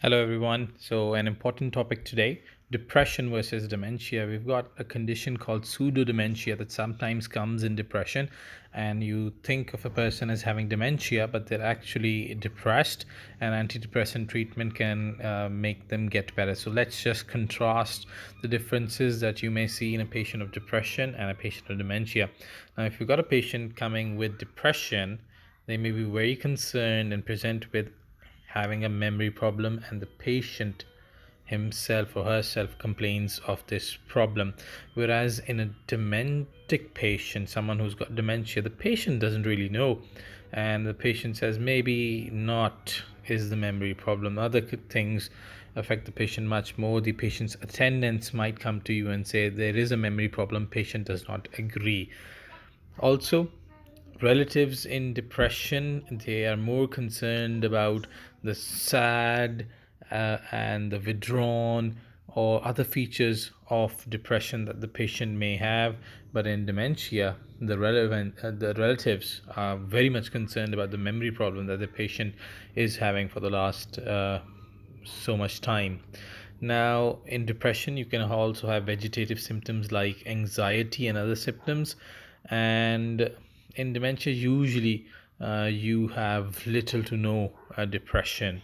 Hello, everyone. So, an important topic today: depression versus dementia. We've got a condition called pseudo dementia that sometimes comes in depression, and you think of a person as having dementia, but they're actually depressed, and antidepressant treatment can make them get better. So, let's just contrast the differences that you may see in a patient of depression and a patient of dementia. Now, if you've got a patient coming with depression, they may be very concerned and present with having a memory problem, and the patient himself or herself complains of this problem. Whereas in a dementic patient, someone who's got dementia, the patient doesn't really know, and the patient says maybe not is the memory problem. Other things affect the patient much more. The patient's attendants might come to you and say there is a memory problem. Patient does not agree. Also, relatives in depression, they are more concerned about the sad and the withdrawn or other features of depression that the patient may have. But in dementia, the relatives are very much concerned about the memory problem that the patient is having for the last so much time. Now, in depression, you can also have vegetative symptoms like anxiety and other symptoms. And in dementia, usually you have little to no depression.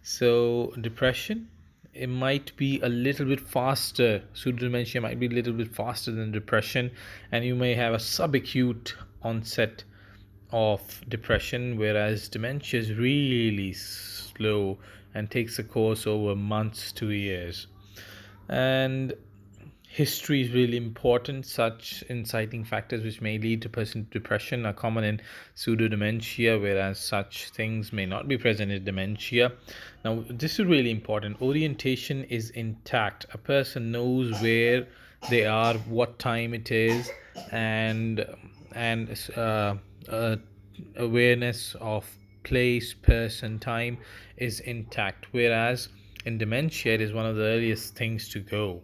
So, depression, it might be a little bit faster. Pseudo dementia might be a little bit faster than depression, and you may have a subacute onset of depression, whereas dementia is really slow and takes a course over months to years. And history is really important. Such inciting factors which may lead to person depression are common in pseudo dementia, whereas such things may not be present in dementia. Now, this is really important. Orientation is intact. A person knows where they are, what time it is, and and awareness of place, person, time is intact. Whereas in dementia, it is one of the earliest things to go.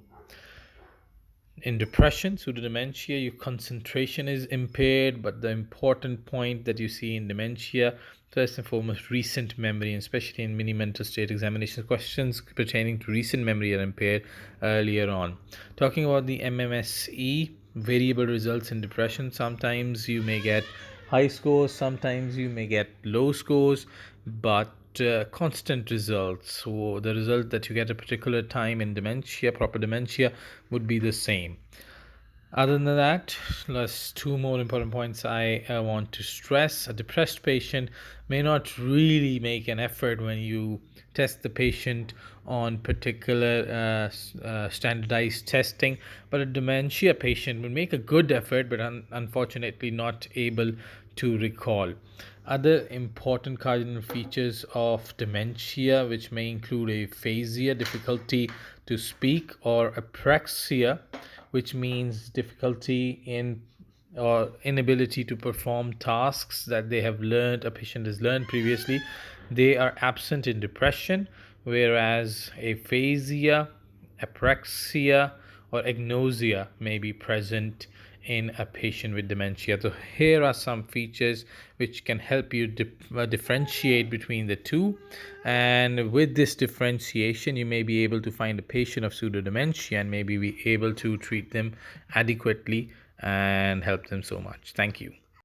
In depression, pseudodementia, your concentration is impaired, but the important point that you see in dementia, first and foremost, recent memory, and especially in mini mental state examination, questions pertaining to recent memory are impaired earlier on. Talking about the MMSE, variable results in depression, sometimes you may get high scores, sometimes you may get low scores, but constant results. So the result that you get at a particular time in dementia, proper dementia, would be the same. Other than that, there's two more important points I want to stress. A depressed patient may not really make an effort when you test the patient on particular standardized testing, but a dementia patient will make a good effort, but unfortunately not able to recall. Other important cardinal features of dementia, which may include aphasia, difficulty to speak, or apraxia, which means difficulty in or inability to perform tasks that they have learned, a patient has learned previously, they are absent in depression, whereas aphasia, apraxia, or agnosia may be present in a patient with dementia. So here are some features which can help you differentiate between the two, and with this differentiation you may be able to find a patient of pseudo dementia and maybe be able to treat them adequately and help them so much. Thank you.